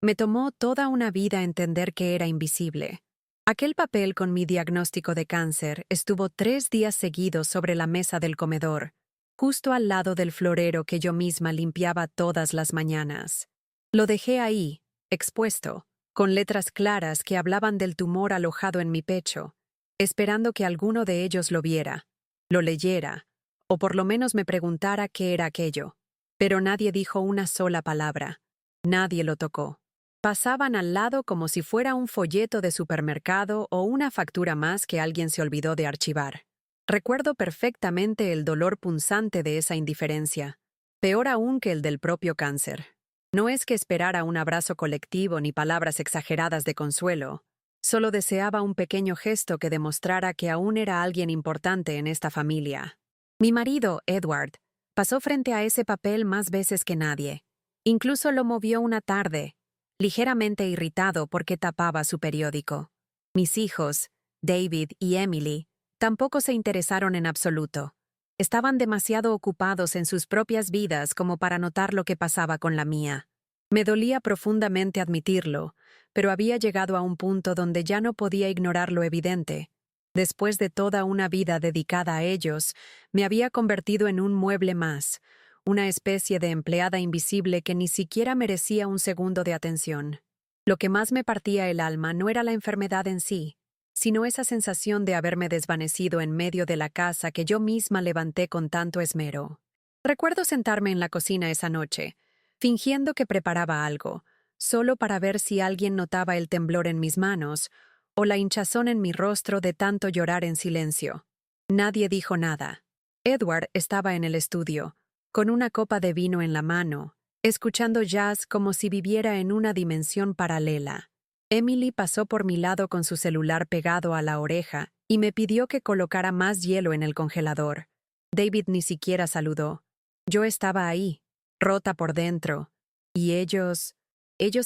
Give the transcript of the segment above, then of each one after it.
Me tomó toda una vida entender que era invisible. Aquel papel con mi diagnóstico de cáncer estuvo 3 días seguidos sobre la mesa del comedor, justo al lado del florero que yo misma limpiaba todas las mañanas. Lo dejé ahí, expuesto, con letras claras que hablaban del tumor alojado en mi pecho, esperando que alguno de ellos lo viera, lo leyera, o por lo menos me preguntara qué era aquello. Pero nadie dijo una sola palabra. Nadie lo tocó. Pasaban al lado como si fuera un folleto de supermercado o una factura más que alguien se olvidó de archivar. Recuerdo perfectamente el dolor punzante de esa indiferencia, peor aún que el del propio cáncer. No es que esperara un abrazo colectivo ni palabras exageradas de consuelo, solo deseaba un pequeño gesto que demostrara que aún era alguien importante en esta familia. Mi marido, Edward, pasó frente a ese papel más veces que nadie. Incluso lo movió una tarde, ligeramente irritado porque tapaba su periódico. Mis hijos, David y Emily, tampoco se interesaron en absoluto. Estaban demasiado ocupados en sus propias vidas como para notar lo que pasaba con la mía. Me dolía profundamente admitirlo, pero había llegado a un punto donde ya no podía ignorar lo evidente. Después de toda una vida dedicada a ellos, me había convertido en un mueble más, una especie de empleada invisible que ni siquiera merecía un segundo de atención. Lo que más me partía el alma no era la enfermedad en sí, sino esa sensación de haberme desvanecido en medio de la casa que yo misma levanté con tanto esmero. Recuerdo sentarme en la cocina esa noche, fingiendo que preparaba algo, solo para ver si alguien notaba el temblor en mis manos o la hinchazón en mi rostro de tanto llorar en silencio. Nadie dijo nada. Edward estaba en el estudio, con una copa de vino en la mano, escuchando jazz como si viviera en una dimensión paralela. Emily pasó por mi lado con su celular pegado a la oreja y me pidió que colocara más hielo en el congelador. David ni siquiera saludó. Yo estaba ahí, rota por dentro, y ellos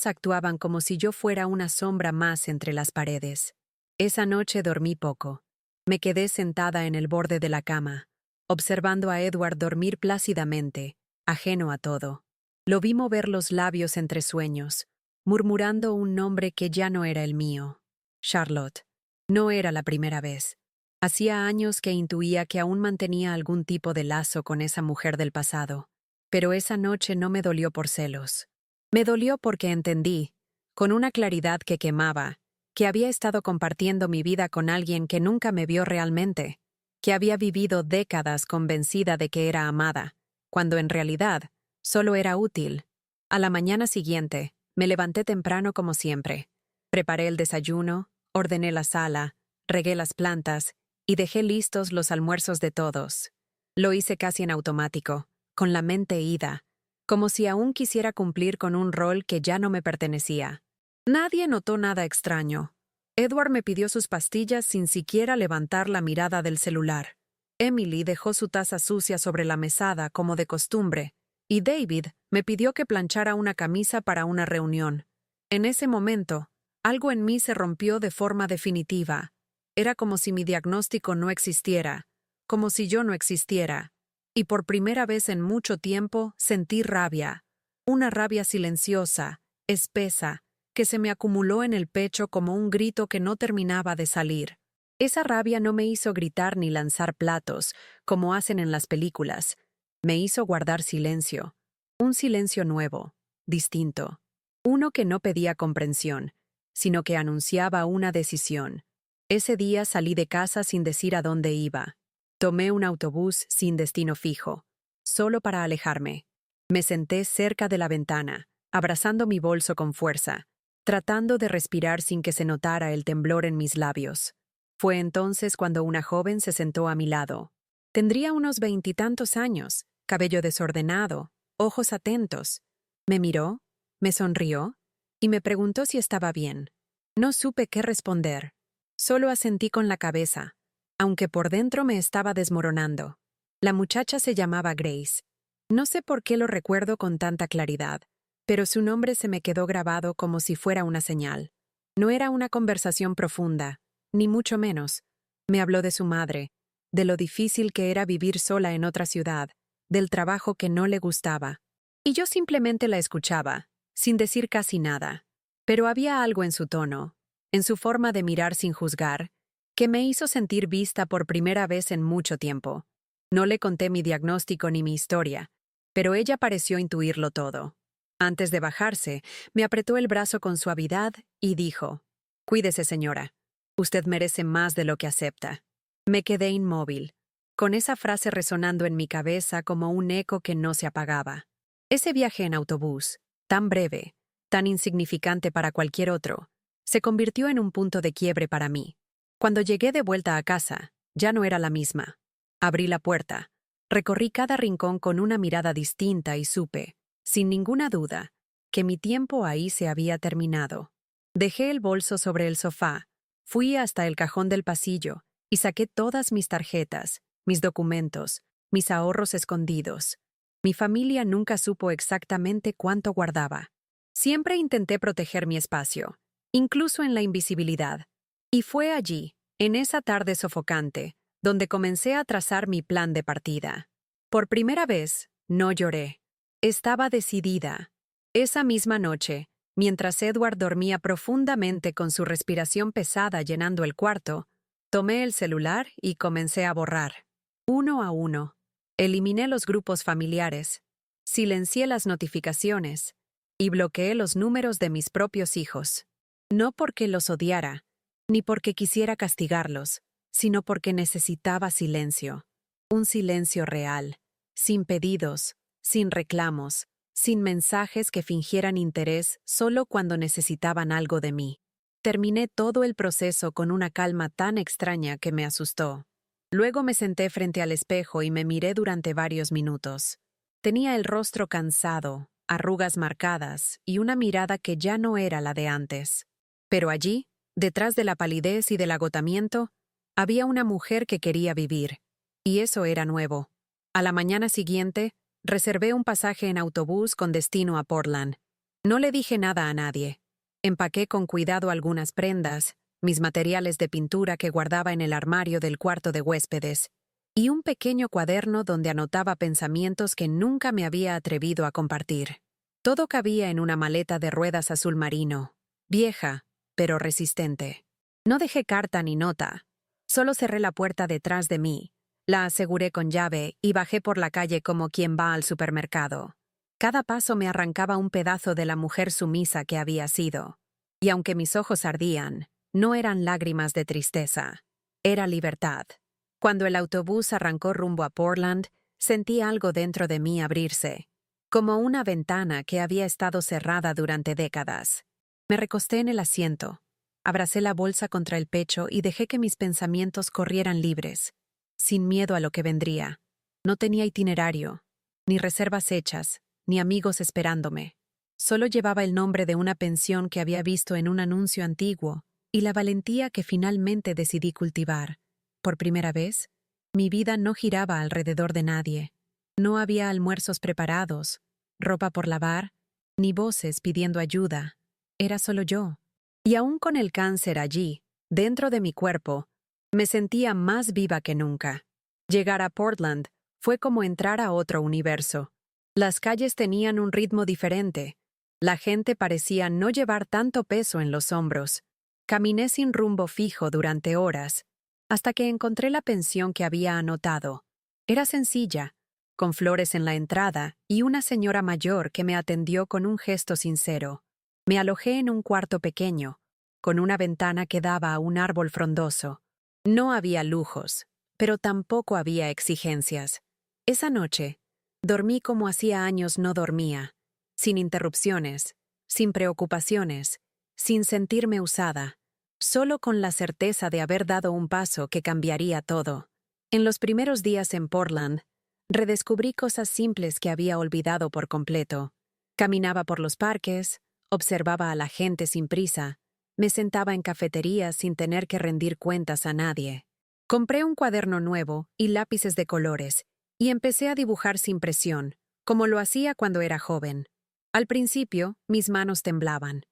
actuaban como si yo fuera una sombra más entre las paredes. Esa noche dormí poco. Me quedé sentada en el borde de la cama, observando a Edward dormir plácidamente, ajeno a todo. Lo vi mover los labios entre sueños, murmurando un nombre que ya no era el mío. Charlotte. No era la primera vez. Hacía años que intuía que aún mantenía algún tipo de lazo con esa mujer del pasado, pero esa noche no me dolió por celos. Me dolió porque entendí, con una claridad que quemaba, que había estado compartiendo mi vida con alguien que nunca me vio realmente, que había vivido décadas convencida de que era amada, cuando en realidad solo era útil. A la mañana siguiente, me levanté temprano como siempre. Preparé el desayuno, ordené la sala, regué las plantas y dejé listos los almuerzos de todos. Lo hice casi en automático, con la mente ida, como si aún quisiera cumplir con un rol que ya no me pertenecía. Nadie notó nada extraño. Edward me pidió sus pastillas sin siquiera levantar la mirada del celular. Emily dejó su taza sucia sobre la mesada como de costumbre, y David me pidió que planchara una camisa para una reunión. En ese momento, algo en mí se rompió de forma definitiva. Era como si mi diagnóstico no existiera, como si yo no existiera. Y por primera vez en mucho tiempo sentí rabia, una rabia silenciosa, espesa, que se me acumuló en el pecho como un grito que no terminaba de salir. Esa rabia no me hizo gritar ni lanzar platos, como hacen en las películas. Me hizo guardar silencio. Un silencio nuevo, distinto. Uno que no pedía comprensión, sino que anunciaba una decisión. Ese día salí de casa sin decir a dónde iba. Tomé un autobús sin destino fijo, solo para alejarme. Me senté cerca de la ventana, abrazando mi bolso con fuerza, tratando de respirar sin que se notara el temblor en mis labios. Fue entonces cuando una joven se sentó a mi lado. Tendría unos 20 y tantos años, cabello desordenado, ojos atentos. Me miró, me sonrió y me preguntó si estaba bien. No supe qué responder. Solo asentí con la cabeza, aunque por dentro me estaba desmoronando. La muchacha se llamaba Grace. No sé por qué lo recuerdo con tanta claridad, pero su nombre se me quedó grabado como si fuera una señal. No era una conversación profunda, ni mucho menos. Me habló de su madre, de lo difícil que era vivir sola en otra ciudad, del trabajo que no le gustaba. Y yo simplemente la escuchaba, sin decir casi nada. Pero había algo en su tono, en su forma de mirar sin juzgar, que me hizo sentir vista por primera vez en mucho tiempo. No le conté mi diagnóstico ni mi historia, pero ella pareció intuirlo todo. Antes de bajarse, me apretó el brazo con suavidad y dijo: «Cuídese, señora. Usted merece más de lo que acepta». Me quedé inmóvil, con esa frase resonando en mi cabeza como un eco que no se apagaba. Ese viaje en autobús, tan breve, tan insignificante para cualquier otro, se convirtió en un punto de quiebre para mí. Cuando llegué de vuelta a casa, ya no era la misma. Abrí la puerta, recorrí cada rincón con una mirada distinta y supe, sin ninguna duda, que mi tiempo ahí se había terminado. Dejé el bolso sobre el sofá, fui hasta el cajón del pasillo y saqué todas mis tarjetas, mis documentos, mis ahorros escondidos. Mi familia nunca supo exactamente cuánto guardaba. Siempre intenté proteger mi espacio, incluso en la invisibilidad. Y fue allí, en esa tarde sofocante, donde comencé a trazar mi plan de partida. Por primera vez, no lloré. Estaba decidida. Esa misma noche, mientras Edward dormía profundamente con su respiración pesada llenando el cuarto, tomé el celular y comencé a borrar. Uno a uno. Eliminé los grupos familiares, silencié las notificaciones y bloqueé los números de mis propios hijos. No porque los odiara, ni porque quisiera castigarlos, sino porque necesitaba silencio. Un silencio real, sin pedidos, sin reclamos, sin mensajes que fingieran interés solo cuando necesitaban algo de mí. Terminé todo el proceso con una calma tan extraña que me asustó. Luego me senté frente al espejo y me miré durante varios minutos. Tenía el rostro cansado, arrugas marcadas y una mirada que ya no era la de antes. Pero allí, detrás de la palidez y del agotamiento, había una mujer que quería vivir. Y eso era nuevo. A la mañana siguiente, reservé un pasaje en autobús con destino a Portland. No le dije nada a nadie. Empaqué con cuidado algunas prendas, mis materiales de pintura que guardaba en el armario del cuarto de huéspedes, y un pequeño cuaderno donde anotaba pensamientos que nunca me había atrevido a compartir. Todo cabía en una maleta de ruedas azul marino, vieja, pero resistente. No dejé carta ni nota. Solo cerré la puerta detrás de mí, la aseguré con llave y bajé por la calle como quien va al supermercado. Cada paso me arrancaba un pedazo de la mujer sumisa que había sido. Y aunque mis ojos ardían, no eran lágrimas de tristeza. Era libertad. Cuando el autobús arrancó rumbo a Portland, sentí algo dentro de mí abrirse, como una ventana que había estado cerrada durante décadas. Me recosté en el asiento, abracé la bolsa contra el pecho y dejé que mis pensamientos corrieran libres, sin miedo a lo que vendría. No tenía itinerario, ni reservas hechas, ni amigos esperándome. Solo llevaba el nombre de una pensión que había visto en un anuncio antiguo y la valentía que finalmente decidí cultivar. Por primera vez, mi vida no giraba alrededor de nadie. No había almuerzos preparados, ropa por lavar, ni voces pidiendo ayuda. Era solo yo. Y aún con el cáncer allí, dentro de mi cuerpo, me sentía más viva que nunca. Llegar a Portland fue como entrar a otro universo. Las calles tenían un ritmo diferente. La gente parecía no llevar tanto peso en los hombros. Caminé sin rumbo fijo durante horas, hasta que encontré la pensión que había anotado. Era sencilla, con flores en la entrada y una señora mayor que me atendió con un gesto sincero. Me alojé en un cuarto pequeño, con una ventana que daba a un árbol frondoso. No había lujos, pero tampoco había exigencias. Esa noche, dormí como hacía años no dormía, sin interrupciones, sin preocupaciones, sin sentirme usada, solo con la certeza de haber dado un paso que cambiaría todo. En los primeros días en Portland, redescubrí cosas simples que había olvidado por completo. Caminaba por los parques, observaba a la gente sin prisa, me sentaba en cafeterías sin tener que rendir cuentas a nadie. Compré un cuaderno nuevo y lápices de colores, y empecé a dibujar sin presión, como lo hacía cuando era joven. Al principio, mis manos temblaban,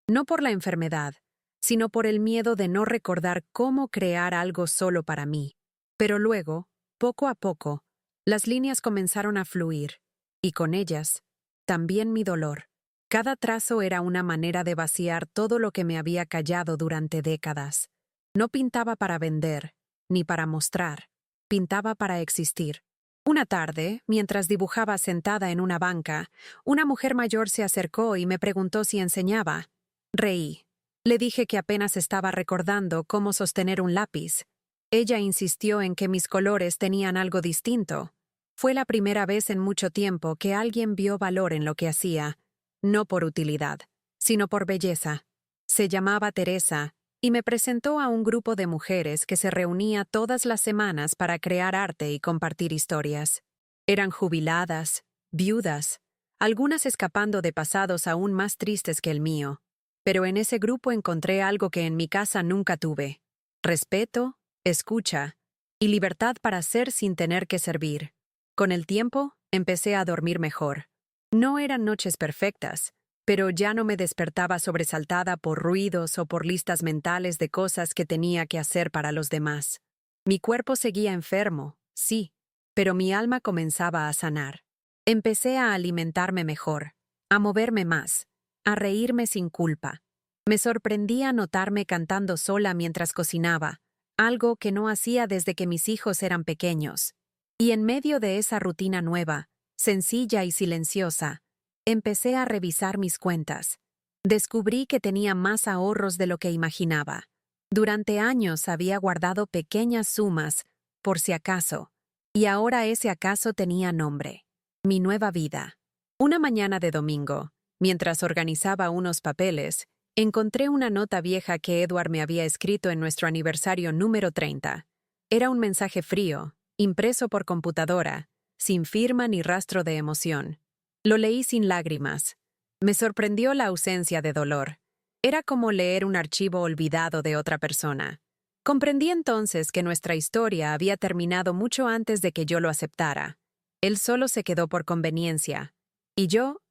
no por la enfermedad, sino por el miedo de no recordar cómo crear algo solo para mí. Pero luego, poco a poco, las líneas comenzaron a fluir, y con ellas, también mi dolor. Cada trazo era una manera de vaciar todo lo que me había callado durante décadas. No pintaba para vender, ni para mostrar. Pintaba para existir. Una tarde, mientras dibujaba sentada en una banca, una mujer mayor se acercó y me preguntó si enseñaba. Reí. Le dije que apenas estaba recordando cómo sostener un lápiz. Ella insistió en que mis colores tenían algo distinto. Fue la primera vez en mucho tiempo que alguien vio valor en lo que hacía, no por utilidad, sino por belleza. Se llamaba Teresa y me presentó a un grupo de mujeres que se reunía todas las semanas para crear arte y compartir historias. Eran jubiladas, viudas, algunas escapando de pasados aún más tristes que el mío. Pero en ese grupo encontré algo que en mi casa nunca tuve: respeto, escucha y libertad para ser sin tener que servir. Con el tiempo, empecé a dormir mejor. No eran noches perfectas, pero ya no me despertaba sobresaltada por ruidos o por listas mentales de cosas que tenía que hacer para los demás. Mi cuerpo seguía enfermo, sí, pero mi alma comenzaba a sanar. Empecé a alimentarme mejor, a moverme más, a reírme sin culpa. Me sorprendía notarme cantando sola mientras cocinaba, algo que no hacía desde que mis hijos eran pequeños. Y en medio de esa rutina nueva, sencilla y silenciosa, empecé a revisar mis cuentas. Descubrí que tenía más ahorros de lo que imaginaba. Durante años había guardado pequeñas sumas, por si acaso, y ahora ese acaso tenía nombre: mi nueva vida. Una mañana de domingo, mientras organizaba unos papeles, encontré una nota vieja que Edward me había escrito en nuestro aniversario número 30. Era un mensaje frío, impreso por computadora, sin firma ni rastro de emoción. Lo leí sin lágrimas. Me sorprendió la ausencia de dolor. Era como leer un archivo olvidado de otra persona. Comprendí entonces que nuestra historia había terminado mucho antes de que yo lo aceptara. Él solo se quedó por conveniencia. Y yo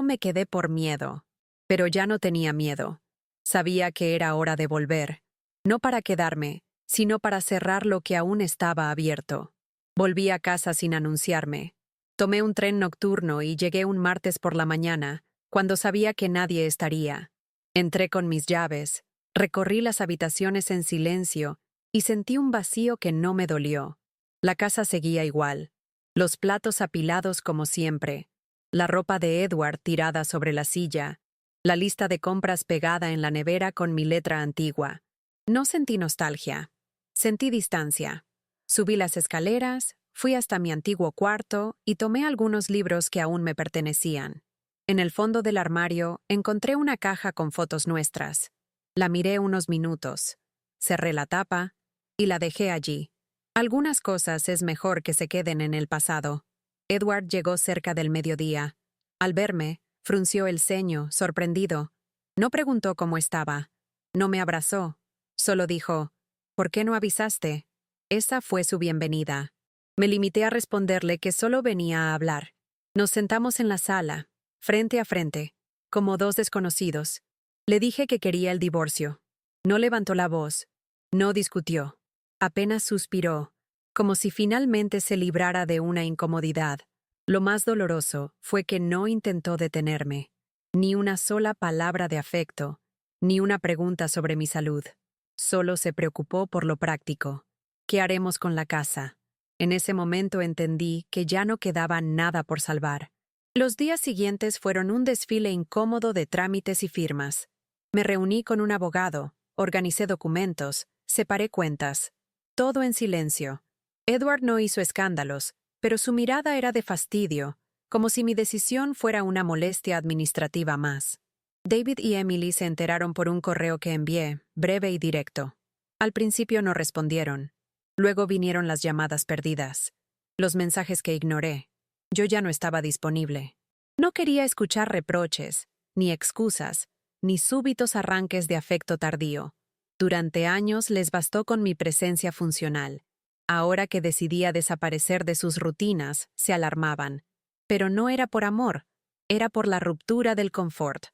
me quedé por miedo. Pero ya no tenía miedo. Sabía que era hora de volver. No para quedarme, sino para cerrar lo que aún estaba abierto. Volví a casa sin anunciarme. Tomé un tren nocturno y llegué un martes por la mañana, cuando sabía que nadie estaría. Entré con mis llaves, recorrí las habitaciones en silencio y sentí un vacío que no me dolió. La casa seguía igual, los platos apilados como siempre, la ropa de Edward tirada sobre la silla, la lista de compras pegada en la nevera con mi letra antigua. No sentí nostalgia, sentí distancia. Subí las escaleras, fui hasta mi antiguo cuarto y tomé algunos libros que aún me pertenecían. En el fondo del armario encontré una caja con fotos nuestras. La miré unos minutos, cerré la tapa y la dejé allí. Algunas cosas es mejor que se queden en el pasado. Edward llegó cerca del mediodía. Al verme, frunció el ceño, sorprendido. No preguntó cómo estaba. No me abrazó. Solo dijo: ¿por qué no avisaste? Esa fue su bienvenida. Me limité a responderle que solo venía a hablar. Nos sentamos en la sala, frente a frente, como dos desconocidos. Le dije que quería el divorcio. No levantó la voz. No discutió. Apenas suspiró, como si finalmente se librara de una incomodidad. Lo más doloroso fue que no intentó detenerme. Ni una sola palabra de afecto, ni una pregunta sobre mi salud. Solo se preocupó por lo práctico. ¿Qué haremos con la casa? En ese momento entendí que ya no quedaba nada por salvar. Los días siguientes fueron un desfile incómodo de trámites y firmas. Me reuní con un abogado, organicé documentos, separé cuentas. Todo en silencio. Edward no hizo escándalos, pero su mirada era de fastidio, como si mi decisión fuera una molestia administrativa más. David y Emily se enteraron por un correo que envié, breve y directo. Al principio no respondieron. Luego vinieron las llamadas perdidas, los mensajes que ignoré. Yo ya no estaba disponible. No quería escuchar reproches, ni excusas, ni súbitos arranques de afecto tardío. Durante años les bastó con mi presencia funcional. Ahora que decidía desaparecer de sus rutinas, se alarmaban. Pero no era por amor, era por la ruptura del confort.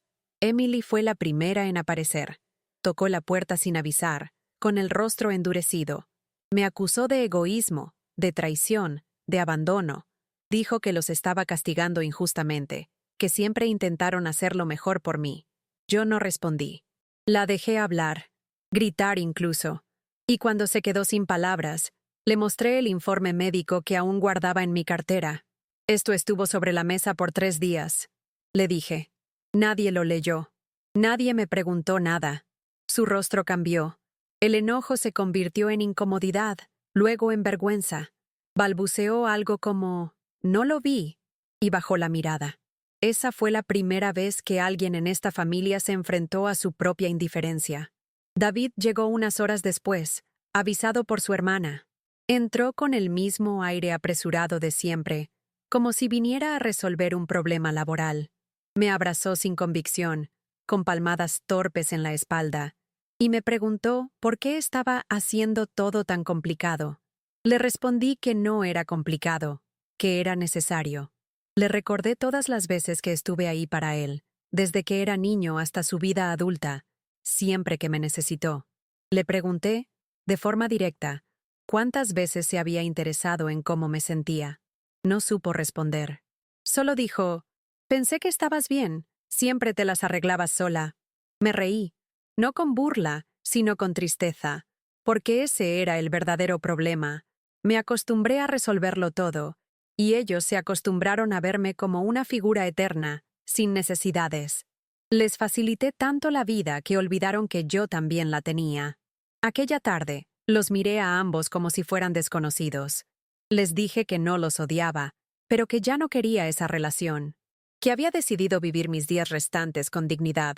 Emily fue la primera en aparecer. Tocó la puerta sin avisar, con el rostro endurecido. Me acusó de egoísmo, de traición, de abandono. Dijo que los estaba castigando injustamente, que siempre intentaron hacer lo mejor por mí. Yo no respondí. La dejé hablar, gritar incluso, y cuando se quedó sin palabras, le mostré el informe médico que aún guardaba en mi cartera. Esto estuvo sobre la mesa por 3 días. Le dije. Nadie lo leyó. Nadie me preguntó nada. Su rostro cambió. El enojo se convirtió en incomodidad, luego en vergüenza. Balbuceó algo como, «No lo vi», y bajó la mirada. Esa fue la primera vez que alguien en esta familia se enfrentó a su propia indiferencia. David llegó unas horas después, avisado por su hermana. Entró con el mismo aire apresurado de siempre, como si viniera a resolver un problema laboral. Me abrazó sin convicción, con palmadas torpes en la espalda, y me preguntó por qué estaba haciendo todo tan complicado. Le respondí que no era complicado, que era necesario. Le recordé todas las veces que estuve ahí para él, desde que era niño hasta su vida adulta, siempre que me necesitó. Le pregunté, de forma directa, cuántas veces se había interesado en cómo me sentía. No supo responder. Solo dijo, «Pensé que estabas bien, siempre te las arreglabas sola». Me reí, no con burla, sino con tristeza, porque ese era el verdadero problema. Me acostumbré a resolverlo todo, y ellos se acostumbraron a verme como una figura eterna, sin necesidades. Les facilité tanto la vida que olvidaron que yo también la tenía. Aquella tarde, los miré a ambos como si fueran desconocidos. Les dije que no los odiaba, pero que ya no quería esa relación, que había decidido vivir mis días restantes con dignidad,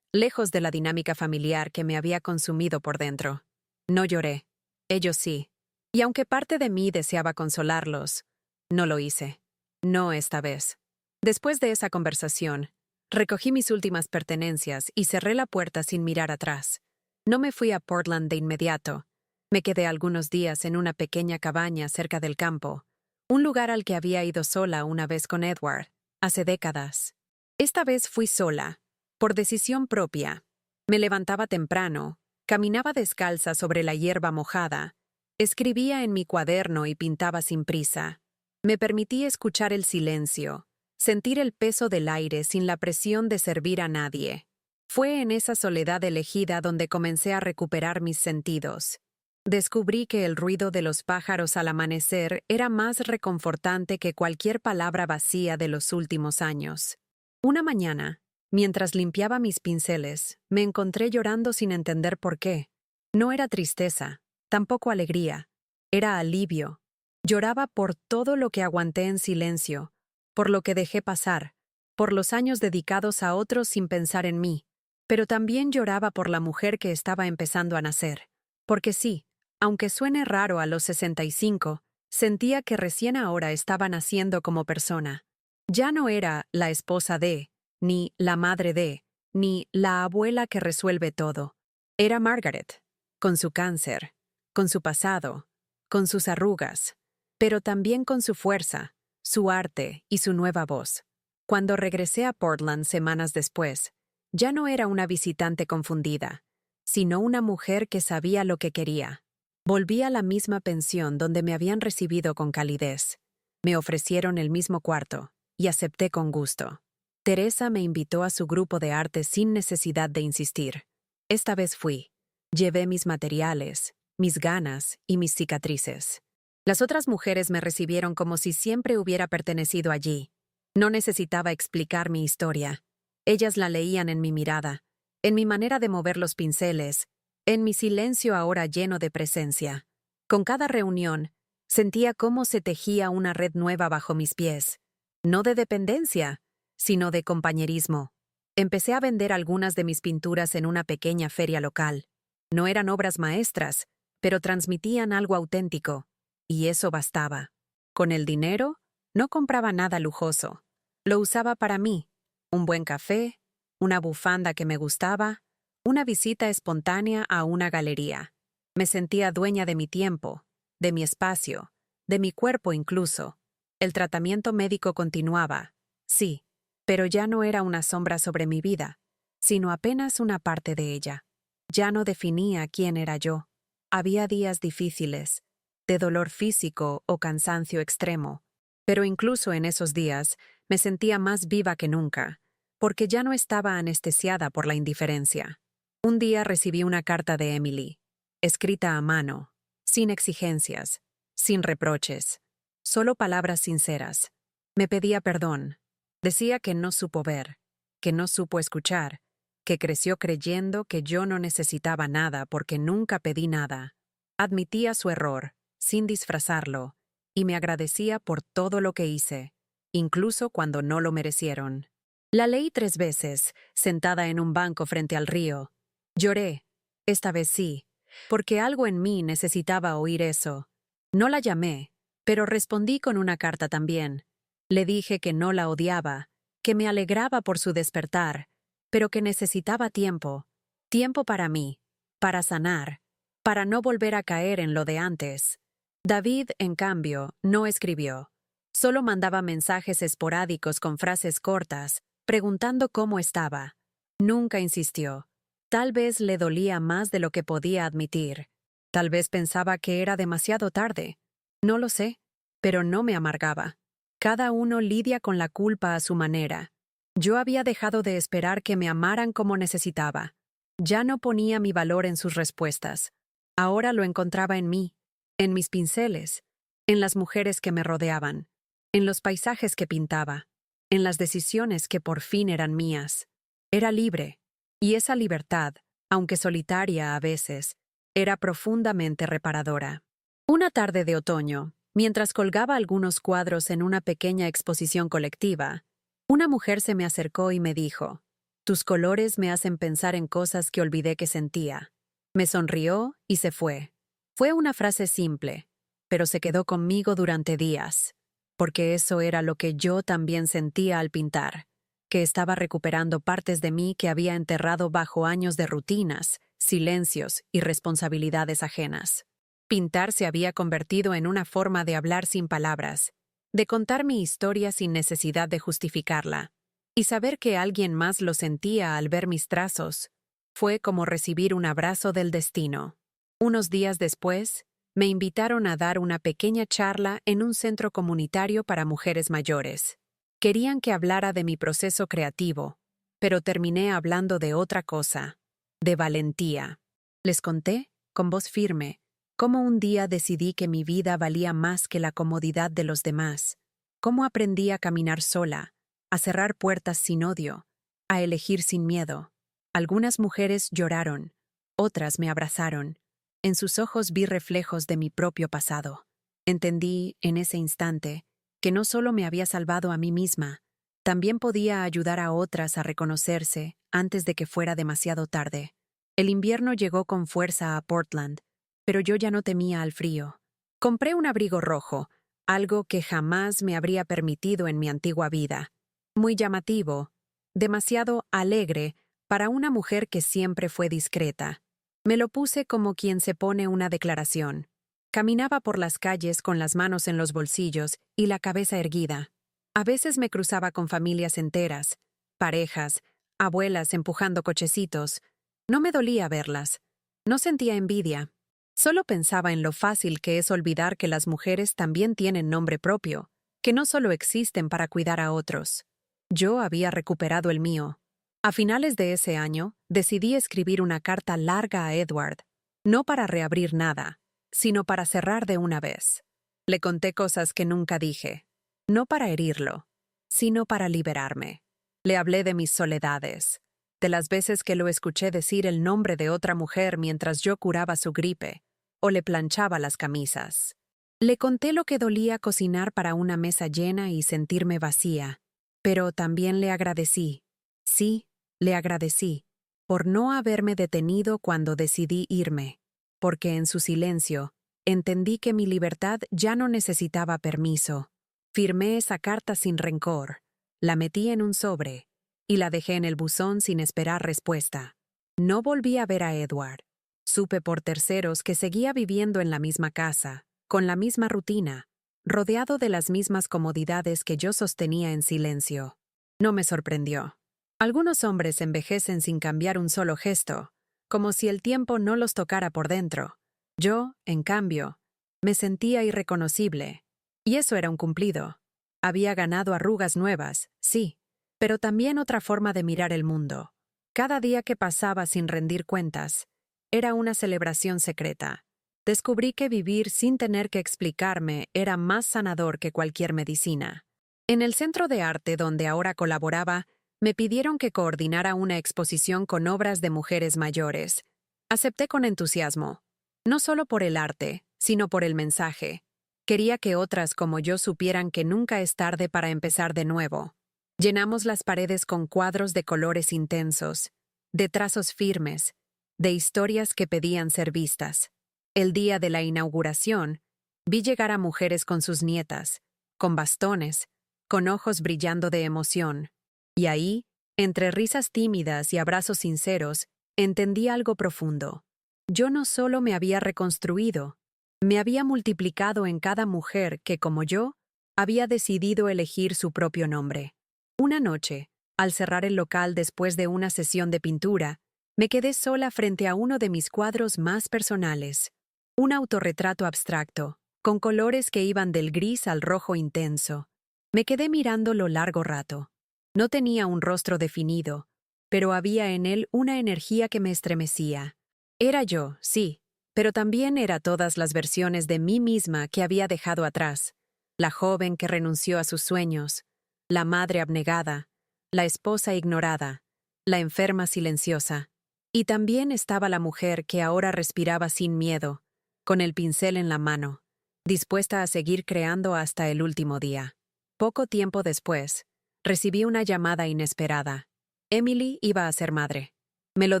lejos de la dinámica familiar que me había consumido por dentro. No lloré. Ellos sí. Y aunque parte de mí deseaba consolarlos, no lo hice. No esta vez. Después de esa conversación, recogí mis últimas pertenencias y cerré la puerta sin mirar atrás. No me fui a Portland de inmediato. Me quedé algunos días en una pequeña cabaña cerca del campo, un lugar al que había ido sola una vez con Edward, hace décadas. Esta vez fui sola, por decisión propia. Me levantaba temprano, caminaba descalza sobre la hierba mojada, escribía en mi cuaderno y pintaba sin prisa. Me permití escuchar el silencio, sentir el peso del aire sin la presión de servir a nadie. Fue en esa soledad elegida donde comencé a recuperar mis sentidos. Descubrí que el ruido de los pájaros al amanecer era más reconfortante que cualquier palabra vacía de los últimos años. Una mañana, mientras limpiaba mis pinceles, me encontré llorando sin entender por qué. No era tristeza, tampoco alegría, era alivio. Lloraba por todo lo que aguanté en silencio, por lo que dejé pasar, por los años dedicados a otros sin pensar en mí, pero también lloraba por la mujer que estaba empezando a nacer. Porque sí, aunque suene raro a los 65, sentía que recién ahora estaba naciendo como persona. Ya no era la esposa de, ni la madre de, ni la abuela que resuelve todo. Era Margaret, con su cáncer, con su pasado, con sus arrugas, pero también con su fuerza, su arte y su nueva voz. Cuando regresé a Portland semanas después, ya no era una visitante confundida, sino una mujer que sabía lo que quería. Volví a la misma pensión donde me habían recibido con calidez. Me ofrecieron el mismo cuarto, y acepté con gusto. Teresa me invitó a su grupo de arte sin necesidad de insistir. Esta vez fui. Llevé mis materiales, mis ganas y mis cicatrices. Las otras mujeres me recibieron como si siempre hubiera pertenecido allí. No necesitaba explicar mi historia. Ellas la leían en mi mirada, en mi manera de mover los pinceles, en mi silencio ahora lleno de presencia. Con cada reunión, sentía cómo se tejía una red nueva bajo mis pies. No de dependencia, sino de compañerismo. Empecé a vender algunas de mis pinturas en una pequeña feria local. No eran obras maestras, pero transmitían algo auténtico, y eso bastaba. Con el dinero, no compraba nada lujoso. Lo usaba para mí, un buen café, una bufanda que me gustaba, una visita espontánea a una galería. Me sentía dueña de mi tiempo, de mi espacio, de mi cuerpo incluso. El tratamiento médico continuaba, sí, pero ya no era una sombra sobre mi vida, sino apenas una parte de ella. Ya no definía quién era yo. Había días difíciles, de dolor físico o cansancio extremo, pero incluso en esos días Me sentía más viva que nunca, porque ya no estaba anestesiada por la indiferencia. Un día recibí una carta de Emily, escrita a mano, sin exigencias, sin reproches, solo palabras sinceras. Me pedía perdón. Decía que no supo ver, que no supo escuchar, que creció creyendo que yo no necesitaba nada porque nunca pedí nada. Admitía su error, sin disfrazarlo, y me agradecía por todo lo que hice, incluso cuando no lo merecieron. La leí 3 veces, sentada en un banco frente al río. Lloré, esta vez sí, porque algo en mí necesitaba oír eso. No la llamé, pero respondí con una carta también. Le dije que no la odiaba, que me alegraba por su despertar, pero que necesitaba tiempo, tiempo para mí, para sanar, para no volver a caer en lo de antes. David, en cambio, no escribió. Solo mandaba mensajes esporádicos con frases cortas, preguntando cómo estaba. Nunca insistió. Tal vez le dolía más de lo que podía admitir. Tal vez pensaba que era demasiado tarde. No lo sé, pero no me amargaba. Cada uno lidia con la culpa a su manera. Yo había dejado de esperar que me amaran como necesitaba. Ya no ponía mi valor en sus respuestas. Ahora lo encontraba en mí, en mis pinceles, en las mujeres que me rodeaban, en los paisajes que pintaba, en las decisiones que por fin eran mías. Era libre, y esa libertad, aunque solitaria a veces, era profundamente reparadora. Una tarde de otoño, mientras colgaba algunos cuadros en una pequeña exposición colectiva, una mujer se me acercó y me dijo: «Tus colores me hacen pensar en cosas que olvidé que sentía». Me sonrió y se fue. Fue una frase simple, pero se quedó conmigo durante días, porque eso era lo que yo también sentía al pintar, que estaba recuperando partes de mí que había enterrado bajo años de rutinas, silencios y responsabilidades ajenas. Pintar se había convertido en una forma de hablar sin palabras, de contar mi historia sin necesidad de justificarla, y saber que alguien más lo sentía al ver mis trazos fue como recibir un abrazo del destino. Unos días después, me invitaron a dar una pequeña charla en un centro comunitario para mujeres mayores. Querían que hablara de mi proceso creativo, pero terminé hablando de otra cosa, de valentía. Les conté, con voz firme, cómo un día decidí que mi vida valía más que la comodidad de los demás, cómo aprendí a caminar sola, a cerrar puertas sin odio, a elegir sin miedo. Algunas mujeres lloraron, otras me abrazaron. En sus ojos vi reflejos de mi propio pasado. Entendí, en ese instante, que no solo me había salvado a mí misma, también podía ayudar a otras a reconocerse antes de que fuera demasiado tarde. El invierno llegó con fuerza a Portland, pero yo ya no temía al frío. Compré un abrigo rojo, algo que jamás me habría permitido en mi antigua vida. Muy llamativo, demasiado alegre para una mujer que siempre fue discreta. Me lo puse como quien se pone una declaración. Caminaba por las calles con las manos en los bolsillos y la cabeza erguida. A veces me cruzaba con familias enteras, parejas, abuelas empujando cochecitos. No me dolía verlas. No sentía envidia. Solo pensaba en lo fácil que es olvidar que las mujeres también tienen nombre propio, que no solo existen para cuidar a otros. Yo había recuperado el mío. A finales de ese año, decidí escribir una carta larga a Edward, no para reabrir nada, sino para cerrar de una vez. Le conté cosas que nunca dije, no para herirlo, sino para liberarme. Le hablé de mis soledades, de las veces que lo escuché decir el nombre de otra mujer mientras yo curaba su gripe, o le planchaba las camisas. Le conté lo que dolía cocinar para una mesa llena y sentirme vacía, pero también le agradecí. Sí, le agradecí, por no haberme detenido cuando decidí irme, porque en su silencio entendí que mi libertad ya no necesitaba permiso. Firmé esa carta sin rencor, la metí en un sobre y la dejé en el buzón sin esperar respuesta. No volví a ver a Edward. Supe por terceros que seguía viviendo en la misma casa, con la misma rutina, rodeado de las mismas comodidades que yo sostenía en silencio. No me sorprendió. Algunos hombres envejecen sin cambiar un solo gesto, como si el tiempo no los tocara por dentro. Yo, en cambio, me sentía irreconocible, y eso era un cumplido. Había ganado arrugas nuevas, sí, pero también otra forma de mirar el mundo. Cada día que pasaba sin rendir cuentas, era una celebración secreta. Descubrí que vivir sin tener que explicarme era más sanador que cualquier medicina. En el centro de arte donde ahora colaboraba, me pidieron que coordinara una exposición con obras de mujeres mayores. Acepté con entusiasmo, no solo por el arte, sino por el mensaje. Quería que otras como yo supieran que nunca es tarde para empezar de nuevo. Llenamos las paredes con cuadros de colores intensos, de trazos firmes, de historias que pedían ser vistas. El día de la inauguración, vi llegar a mujeres con sus nietas, con bastones, con ojos brillando de emoción. Y ahí, entre risas tímidas y abrazos sinceros, entendí algo profundo. Yo no solo me había reconstruido, me había multiplicado en cada mujer que, como yo, había decidido elegir su propio nombre. Una noche, al cerrar el local después de una sesión de pintura, me quedé sola frente a uno de mis cuadros más personales, un autorretrato abstracto, con colores que iban del gris al rojo intenso. Me quedé mirándolo largo rato. No tenía un rostro definido, pero había en él una energía que me estremecía. Era yo, sí, pero también era todas las versiones de mí misma que había dejado atrás. La joven que renunció a sus sueños, la madre abnegada, la esposa ignorada, la enferma silenciosa. Y también estaba la mujer que ahora respiraba sin miedo, con el pincel en la mano, dispuesta a seguir creando hasta el último día. Poco tiempo después, recibí una llamada inesperada. Emily iba a ser madre. Me lo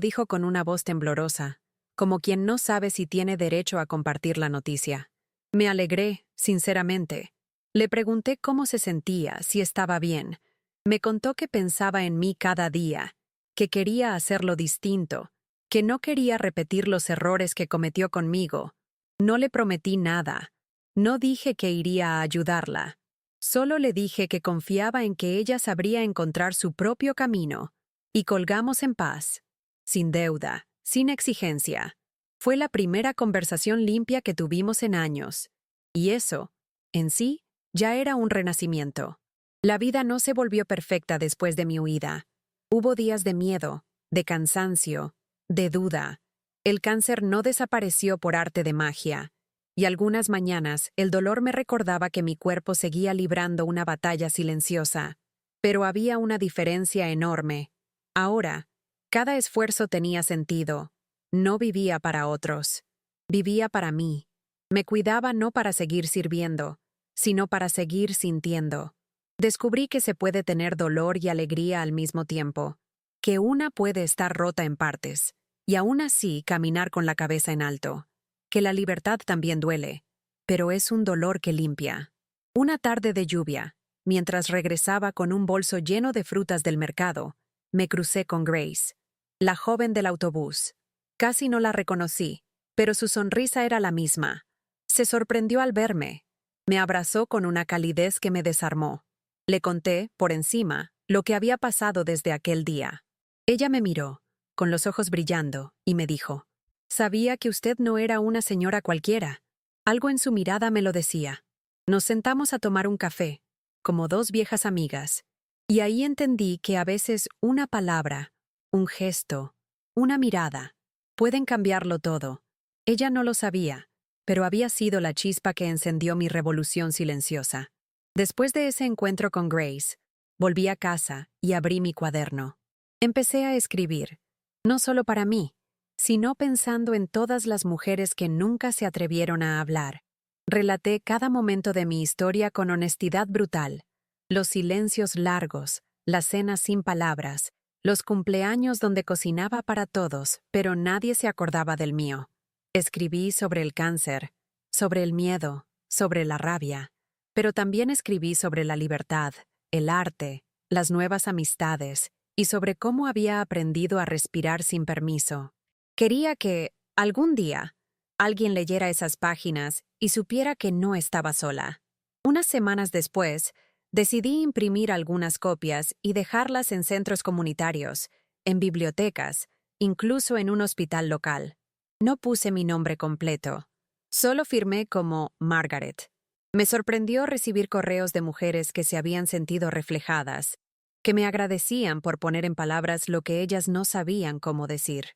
dijo con una voz temblorosa, como quien no sabe si tiene derecho a compartir la noticia. Me alegré, sinceramente. Le pregunté cómo se sentía, si estaba bien. Me contó que pensaba en mí cada día, que quería hacerlo distinto, que no quería repetir los errores que cometió conmigo. No le prometí nada. No dije que iría a ayudarla. Solo le dije que confiaba en que ella sabría encontrar su propio camino. Y colgamos en paz. Sin deuda, sin exigencia. Fue la primera conversación limpia que tuvimos en años. Y eso, en sí, ya era un renacimiento. La vida no se volvió perfecta después de mi huida. Hubo días de miedo, de cansancio, de duda. El cáncer no desapareció por arte de magia. Y algunas mañanas el dolor me recordaba que mi cuerpo seguía librando una batalla silenciosa. Pero había una diferencia enorme. Ahora, cada esfuerzo tenía sentido. No vivía para otros. Vivía para mí. Me cuidaba no para seguir sirviendo, sino para seguir sintiendo. Descubrí que se puede tener dolor y alegría al mismo tiempo, que una puede estar rota en partes, y aún así caminar con la cabeza en alto, que la libertad también duele, pero es un dolor que limpia. Una tarde de lluvia, mientras regresaba con un bolso lleno de frutas del mercado, me crucé con Grace, la joven del autobús. Casi no la reconocí, pero su sonrisa era la misma. Se sorprendió al verme. Me abrazó con una calidez que me desarmó. Le conté, por encima, lo que había pasado desde aquel día. Ella me miró, con los ojos brillando, y me dijo, «Sabía que usted no era una señora cualquiera». Algo en su mirada me lo decía. Nos sentamos a tomar un café, como dos viejas amigas, y ahí entendí que a veces una palabra, un gesto, una mirada, pueden cambiarlo todo. Ella no lo sabía, pero había sido la chispa que encendió mi revolución silenciosa. Después de ese encuentro con Grace, volví a casa y abrí mi cuaderno. Empecé a escribir, no solo para mí, sino pensando en todas las mujeres que nunca se atrevieron a hablar. Relaté cada momento de mi historia con honestidad brutal, los silencios largos, las cenas sin palabras, los cumpleaños donde cocinaba para todos, pero nadie se acordaba del mío. Escribí sobre el cáncer, sobre el miedo, sobre la rabia, pero también escribí sobre la libertad, el arte, las nuevas amistades y sobre cómo había aprendido a respirar sin permiso. Quería que, algún día, alguien leyera esas páginas y supiera que no estaba sola. Unas semanas después, decidí imprimir algunas copias y dejarlas en centros comunitarios, en bibliotecas, incluso en un hospital local. No puse mi nombre completo. Solo firmé como Margaret. Me sorprendió recibir correos de mujeres que se habían sentido reflejadas, que me agradecían por poner en palabras lo que ellas no sabían cómo decir.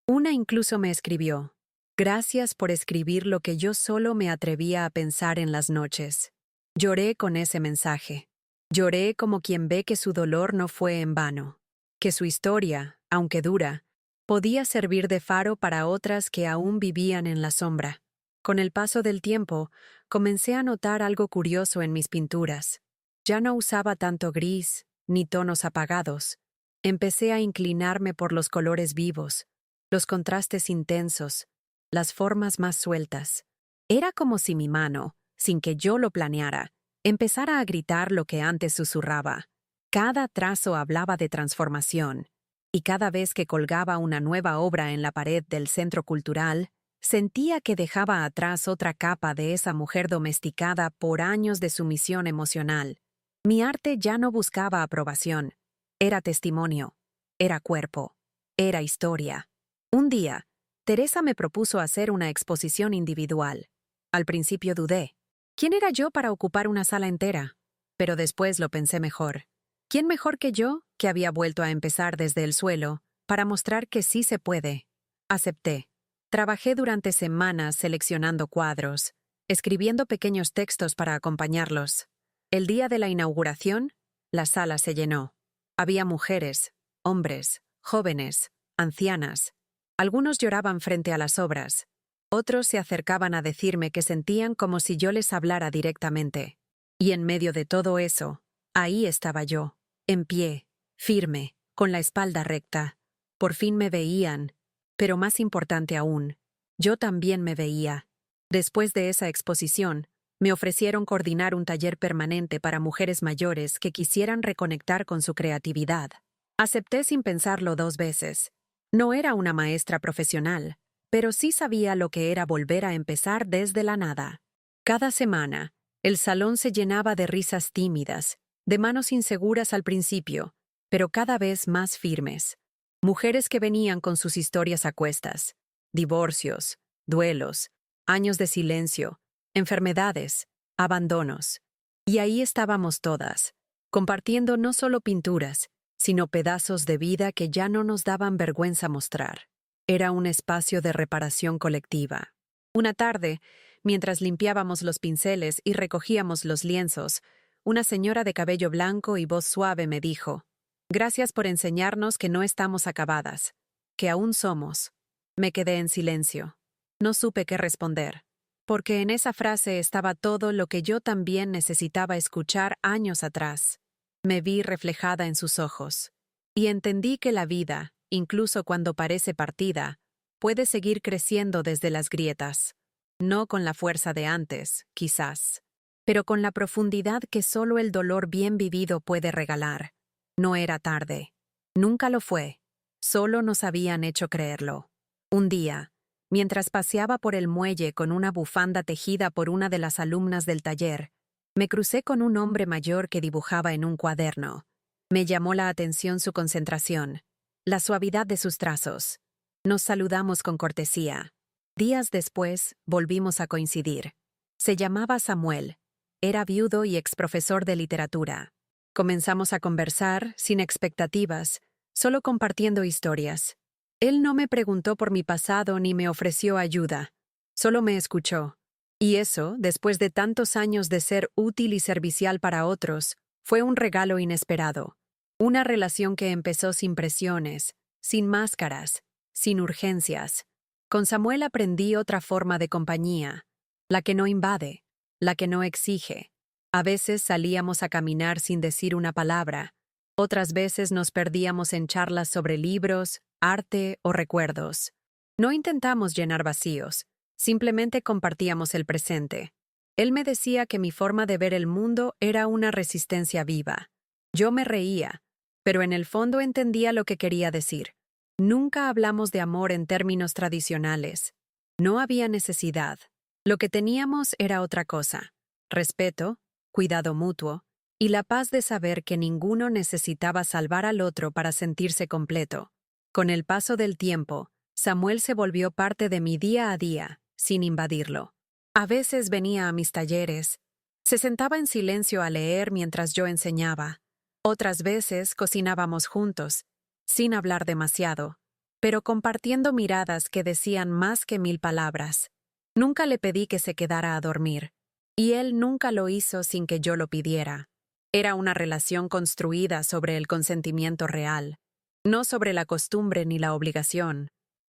Una incluso me escribió: «Gracias por escribir lo que yo solo me atrevía a pensar en las noches». Lloré con ese mensaje. Lloré como quien ve que su dolor no fue en vano, que su historia, aunque dura, podía servir de faro para otras que aún vivían en la sombra. Con el paso del tiempo, comencé a notar algo curioso en mis pinturas. Ya no usaba tanto gris, ni tonos apagados. Empecé a inclinarme por los colores vivos, los contrastes intensos, las formas más sueltas. Era como si mi mano, sin que yo lo planeara, empezara a gritar lo que antes susurraba. Cada trazo hablaba de transformación, y cada vez que colgaba una nueva obra en la pared del centro cultural, sentía que dejaba atrás otra capa de esa mujer domesticada por años de sumisión emocional. Mi arte ya no buscaba aprobación. Era testimonio, era cuerpo, era historia. Un día, Teresa me propuso hacer una exposición individual. Al principio dudé. ¿Quién era yo para ocupar una sala entera? Pero después lo pensé mejor. ¿Quién mejor que yo, que había vuelto a empezar desde el suelo, para mostrar que sí se puede? Acepté. Trabajé durante semanas seleccionando cuadros, escribiendo pequeños textos para acompañarlos. El día de la inauguración, la sala se llenó. Había mujeres, hombres, jóvenes, ancianas. Algunos lloraban frente a las obras. Otros se acercaban a decirme que sentían como si yo les hablara directamente. Y en medio de todo eso, ahí estaba yo, en pie, firme, con la espalda recta. Por fin me veían. Pero más importante aún, yo también me veía. Después de esa exposición, me ofrecieron coordinar un taller permanente para mujeres mayores que quisieran reconectar con su creatividad. Acepté sin pensarlo 2 veces. No era una maestra profesional, pero sí sabía lo que era volver a empezar desde la nada. Cada semana, el salón se llenaba de risas tímidas, de manos inseguras al principio, pero cada vez más firmes. Mujeres que venían con sus historias a cuestas, divorcios, duelos, años de silencio, enfermedades, abandonos. Y ahí estábamos todas, compartiendo no solo pinturas, sino pedazos de vida que ya no nos daban vergüenza mostrar. Era un espacio de reparación colectiva. Una tarde, mientras limpiábamos los pinceles y recogíamos los lienzos, una señora de cabello blanco y voz suave me dijo: «Gracias por enseñarnos que no estamos acabadas, que aún somos». Me quedé en silencio. No supe qué responder, porque en esa frase estaba todo lo que yo también necesitaba escuchar años atrás. Me vi reflejada en sus ojos, y entendí que la vida, incluso cuando parece partida, puede seguir creciendo desde las grietas. No con la fuerza de antes, quizás, pero con la profundidad que solo el dolor bien vivido puede regalar. No era tarde. Nunca lo fue. Solo nos habían hecho creerlo. Un día, mientras paseaba por el muelle con una bufanda tejida por una de las alumnas del taller, me crucé con un hombre mayor que dibujaba en un cuaderno. Me llamó la atención su concentración, la suavidad de sus trazos. Nos saludamos con cortesía. Días después, volvimos a coincidir. Se llamaba Samuel. Era viudo y exprofesor de literatura. Comenzamos a conversar, sin expectativas, solo compartiendo historias. Él no me preguntó por mi pasado ni me ofreció ayuda. Solo me escuchó. Y eso, después de tantos años de ser útil y servicial para otros, fue un regalo inesperado. Una relación que empezó sin presiones, sin máscaras, sin urgencias. Con Samuel aprendí otra forma de compañía, la que no invade, la que no exige. A veces salíamos a caminar sin decir una palabra, otras veces nos perdíamos en charlas sobre libros, arte o recuerdos. No intentamos llenar vacíos, simplemente compartíamos el presente. Él me decía que mi forma de ver el mundo era una resistencia viva. Yo me reía, pero en el fondo entendía lo que quería decir. Nunca hablamos de amor en términos tradicionales. No había necesidad. Lo que teníamos era otra cosa: respeto, cuidado mutuo, y la paz de saber que ninguno necesitaba salvar al otro para sentirse completo. Con el paso del tiempo, Samuel se volvió parte de mi día a día, sin invadirlo. A veces venía a mis talleres, Se sentaba en silencio a leer mientras yo enseñaba. Otras veces cocinábamos juntos, sin hablar demasiado, pero compartiendo miradas que decían más que 1000 palabras. Nunca le pedí que se quedara a dormir, y él nunca lo hizo sin que yo lo pidiera. Era una relación construida sobre el consentimiento real, no sobre la costumbre ni la obligación.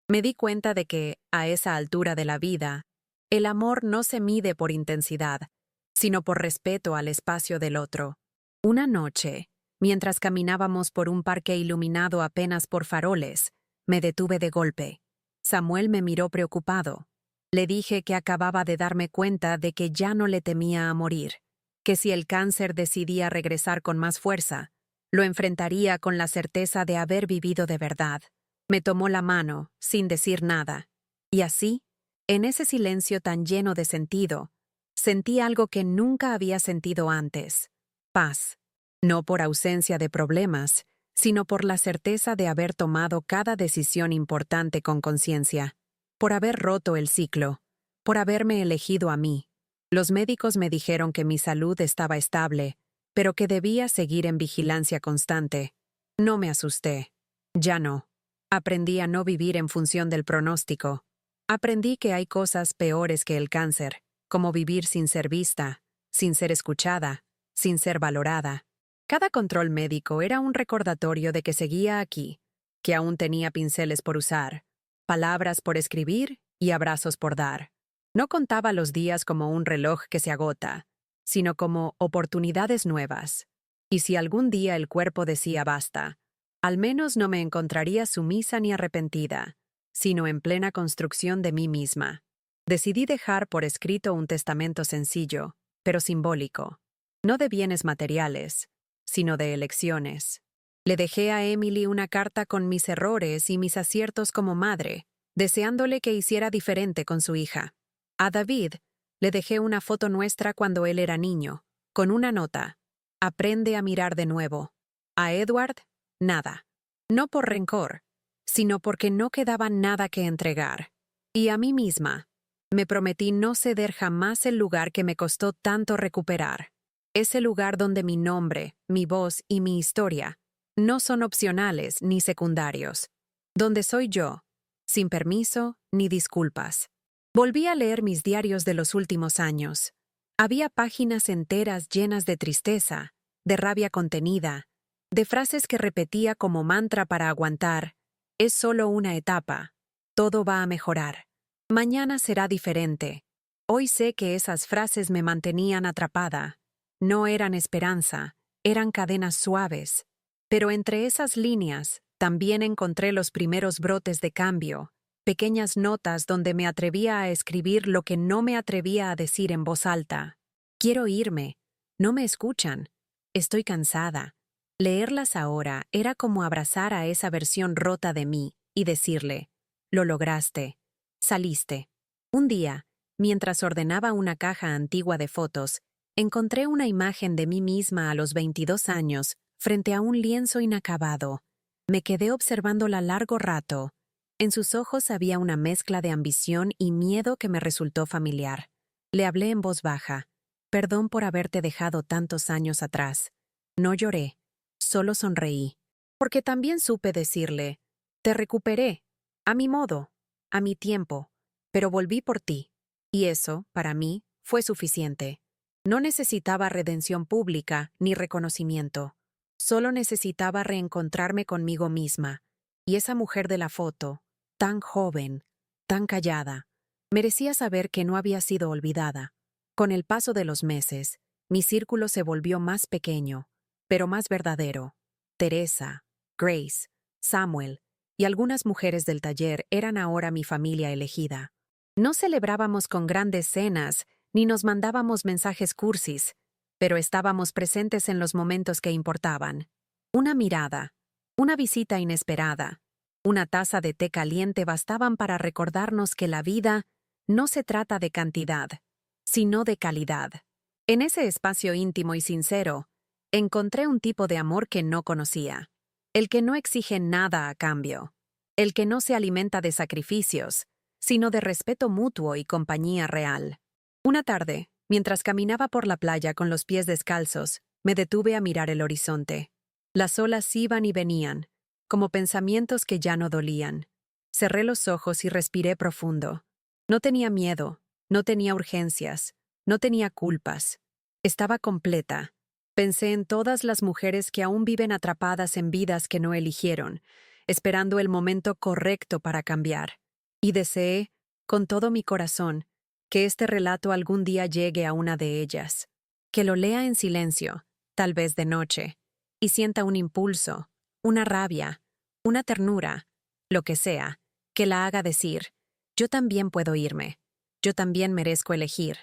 Me di cuenta de que, a esa altura de la vida, el amor no se mide por intensidad, sino por respeto al espacio del otro. Una noche, mientras caminábamos por un parque iluminado apenas por faroles, me detuve de golpe. Samuel me miró preocupado. Le dije que acababa de darme cuenta de que ya no le temía a morir, que si el cáncer decidía regresar con más fuerza, lo enfrentaría con la certeza de haber vivido de verdad. Me tomó la mano, sin decir nada, y así, en ese silencio tan lleno de sentido, sentí algo que nunca había sentido antes: paz. No por ausencia de problemas, sino por la certeza de haber tomado cada decisión importante con conciencia, por haber roto el ciclo, por haberme elegido a mí. Los médicos me dijeron que mi salud estaba estable, pero que debía seguir en vigilancia constante. No me asusté. Ya no. Aprendí a no vivir en función del pronóstico. Aprendí que hay cosas peores que el cáncer, como vivir sin ser vista, sin ser escuchada, sin ser valorada. Cada control médico era un recordatorio de que seguía aquí, que aún tenía pinceles por usar, palabras por escribir y abrazos por dar. No contaba los días como un reloj que se agota, sino como oportunidades nuevas. Y si algún día el cuerpo decía basta, al menos no me encontraría sumisa ni arrepentida, sino en plena construcción de mí misma. Decidí dejar por escrito un testamento sencillo, pero simbólico, no de bienes materiales, sino de elecciones. Le dejé a Emily una carta con mis errores y mis aciertos como madre, deseándole que hiciera diferente con su hija. A David le dejé una foto nuestra cuando él era niño, con una nota: aprende a mirar de nuevo. A Edward, nada. No por rencor, sino porque no quedaba nada que entregar. Y a mí misma, me prometí no ceder jamás el lugar que me costó tanto recuperar. Ese lugar donde mi nombre, mi voz y mi historia no son opcionales ni secundarios. Donde soy yo, sin permiso ni disculpas. Volví a leer mis diarios de los últimos años. Había páginas enteras llenas de tristeza, de rabia contenida, de frases que repetía como mantra para aguantar: es solo una etapa, todo va a mejorar, mañana será diferente. Hoy sé que esas frases me mantenían atrapada. No eran esperanza, eran cadenas suaves. Pero entre esas líneas también encontré los primeros brotes de cambio, pequeñas notas donde me atrevía a escribir lo que no me atrevía a decir en voz alta. Quiero irme, no me escuchan, estoy cansada. Leerlas ahora era como abrazar a esa versión rota de mí y decirle: lo lograste, saliste. Un día, mientras ordenaba una caja antigua de fotos, encontré una imagen de mí misma a los 22 años frente a un lienzo inacabado. Me quedé observándola largo rato. En sus ojos había una mezcla de ambición y miedo que me resultó familiar. Le hablé en voz baja: perdón por haberte dejado tantos años atrás. No lloré, solo sonreí. Porque también supe decirle: te recuperé, a mi modo, a mi tiempo, pero volví por ti. Y eso, para mí, fue suficiente. No necesitaba redención pública ni reconocimiento. Solo necesitaba reencontrarme conmigo misma. Y esa mujer de la foto, tan joven, tan callada, merecía saber que no había sido olvidada. Con el paso de los meses, mi círculo se volvió más pequeño, pero más verdadero. Teresa, Grace, Samuel y algunas mujeres del taller eran ahora mi familia elegida. No celebrábamos con grandes cenas, ni nos mandábamos mensajes cursis, pero estábamos presentes en los momentos que importaban. Una mirada, una visita inesperada, una taza de té caliente bastaban para recordarnos que la vida no se trata de cantidad, sino de calidad. En ese espacio íntimo y sincero, encontré un tipo de amor que no conocía, el que no exige nada a cambio, el que no se alimenta de sacrificios, sino de respeto mutuo y compañía real. Una tarde, Mientras caminaba por la playa con los pies descalzos, me detuve a mirar el horizonte. Las olas iban y venían, como pensamientos que ya no dolían. Cerré los ojos y respiré profundo. No tenía miedo, no tenía urgencias, no tenía culpas. Estaba completa. Pensé en todas las mujeres que aún viven atrapadas en vidas que no eligieron, esperando el momento correcto para cambiar. Y deseé, con todo mi corazón, que este relato algún día llegue a una de ellas. Que lo lea en silencio, tal vez de noche, y sienta un impulso, una rabia, una ternura, lo que sea, que la haga decir, yo también puedo irme, yo también merezco elegir.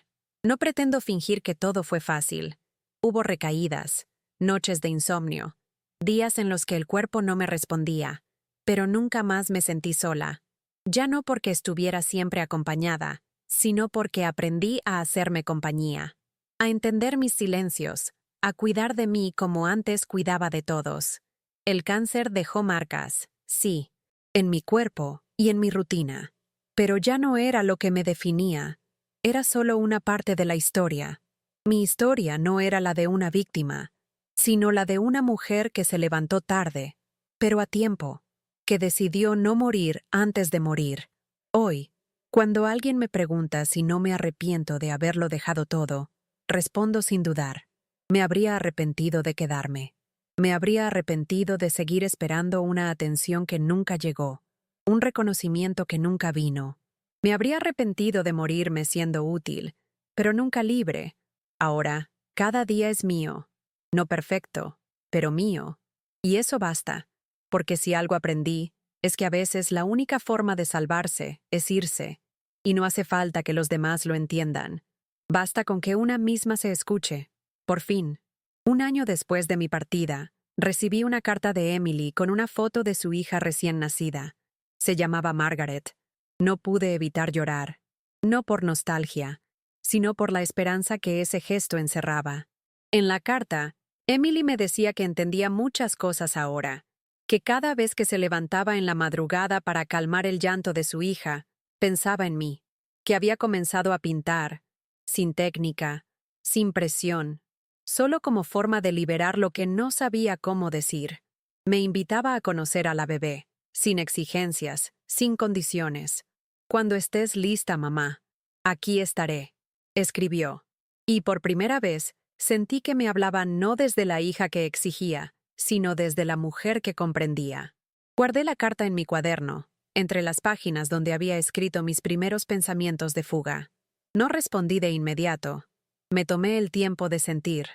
No pretendo fingir que todo fue fácil. Hubo recaídas, noches de insomnio, días en los que el cuerpo no me respondía, pero nunca más me sentí sola. Ya no porque estuviera siempre acompañada, sino porque aprendí a hacerme compañía, a entender mis silencios, a cuidar de mí como antes cuidaba de todos. El cáncer dejó marcas, sí, en mi cuerpo y en mi rutina, pero ya no era lo que me definía, era solo una parte de la historia. Mi historia no era la de una víctima, sino la de una mujer que se levantó tarde, pero a tiempo, que decidió no morir antes de morir. Hoy, cuando alguien me pregunta si no me arrepiento de haberlo dejado todo, respondo sin dudar. Me habría arrepentido de quedarme. Me habría arrepentido de seguir esperando una atención que nunca llegó, un reconocimiento que nunca vino. Me habría arrepentido de morirme siendo útil, pero nunca libre. Ahora, cada día es mío. No perfecto, pero mío. Y eso basta, porque si algo aprendí, es que a veces la única forma de salvarse es irse, y no hace falta que los demás lo entiendan. Basta con que una misma se escuche. Por fin, un año después de mi partida, recibí una carta de Emily con una foto de su hija recién nacida. Se llamaba Margaret. No pude evitar llorar, no por nostalgia, sino por la esperanza que ese gesto encerraba. En la carta, Emily me decía que entendía muchas cosas ahora, que cada vez que se levantaba en la madrugada para calmar el llanto de su hija, pensaba en mí, que había comenzado a pintar, sin técnica, sin presión, solo como forma de liberar lo que no sabía cómo decir. Me invitaba a conocer a la bebé, sin exigencias, sin condiciones. Cuando estés lista, mamá, aquí estaré, escribió. Y por primera vez, sentí que me hablaba no desde la hija que exigía, sino desde la mujer que comprendía. Guardé la carta en mi cuaderno, entre las páginas donde había escrito mis primeros pensamientos de fuga. No respondí de inmediato. Me tomé el tiempo de sentir.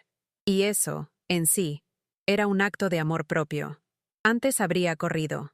Y eso, en sí, era un acto de amor propio. Antes habría corrido.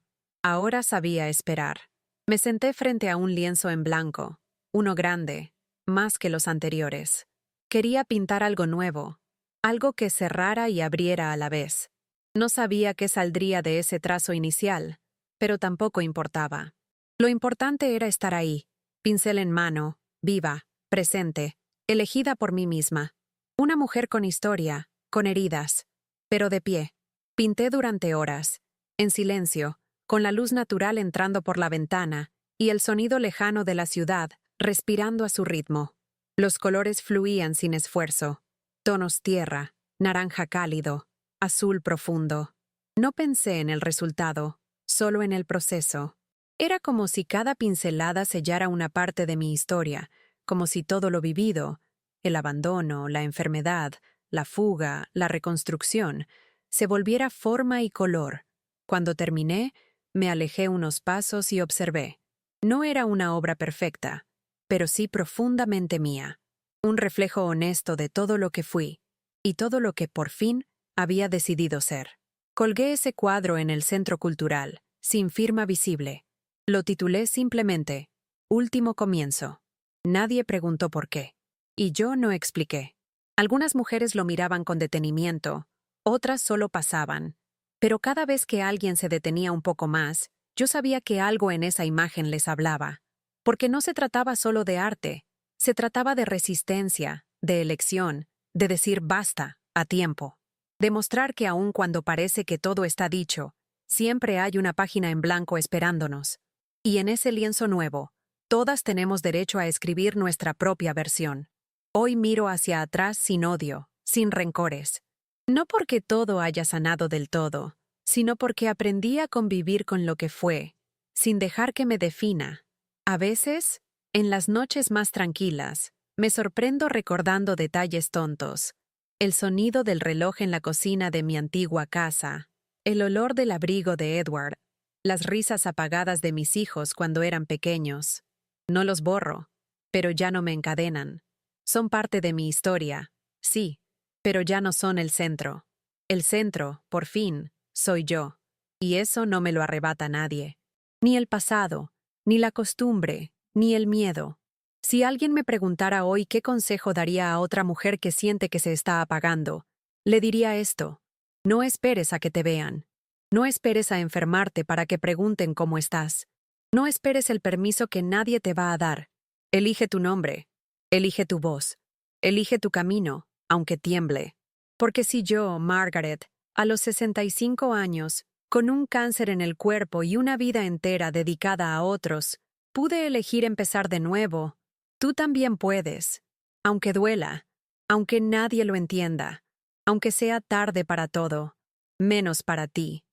Ahora sabía esperar. Me senté frente a un lienzo en blanco, uno grande, más que los anteriores. Quería pintar algo nuevo, algo que cerrara y abriera a la vez. No sabía qué saldría de ese trazo inicial, pero tampoco importaba. Lo importante era estar ahí, pincel en mano, viva, presente, elegida por mí misma. Una mujer con historia, con heridas, pero de pie. Pinté durante horas, en silencio, con la luz natural entrando por la ventana y el sonido lejano de la ciudad respirando a su ritmo. Los colores fluían sin esfuerzo. Tonos tierra, naranja cálido, azul profundo. No pensé en el resultado, solo en el proceso. Era como si cada pincelada sellara una parte de mi historia, como si todo lo vivido, el abandono, la enfermedad, la fuga, la reconstrucción, se volviera forma y color. Cuando terminé, me alejé unos pasos y observé. No era una obra perfecta, pero sí profundamente mía. Un reflejo honesto de todo lo que fui, y todo lo que por fin había decidido ser. Colgué ese cuadro en el centro cultural, sin firma visible. Lo titulé simplemente, Último comienzo. Nadie preguntó por qué. Y yo no expliqué. Algunas mujeres lo miraban con detenimiento, otras solo pasaban. Pero cada vez que alguien se detenía un poco más, yo sabía que algo en esa imagen les hablaba. Porque no se trataba solo de arte, se trataba de resistencia, de elección, de decir basta, a tiempo. Demostrar que aun cuando parece que todo está dicho, siempre hay una página en blanco esperándonos. Y en ese lienzo nuevo, todas tenemos derecho a escribir nuestra propia versión. Hoy miro hacia atrás sin odio, sin rencores. No porque todo haya sanado del todo, sino porque aprendí a convivir con lo que fue, sin dejar que me defina. A veces, en las noches más tranquilas, me sorprendo recordando detalles tontos. El sonido del reloj en la cocina de mi antigua casa, el olor del abrigo de Edward, las risas apagadas de mis hijos cuando eran pequeños. No los borro, pero ya no me encadenan. Son parte de mi historia, sí, pero ya no son el centro. El centro, por fin, soy yo, y eso no me lo arrebata nadie. Ni el pasado, ni la costumbre, ni el miedo. Si alguien me preguntara hoy qué consejo daría a otra mujer que siente que se está apagando, le diría esto: no esperes a que te vean. No esperes a enfermarte para que pregunten cómo estás. No esperes el permiso que nadie te va a dar. Elige tu nombre. Elige tu voz. Elige tu camino, aunque tiemble. Porque si yo, Margaret, a los 65 años, con un cáncer en el cuerpo y una vida entera dedicada a otros, pude elegir empezar de nuevo, tú también puedes. Aunque duela, aunque nadie lo entienda, aunque sea tarde para todo, menos para ti.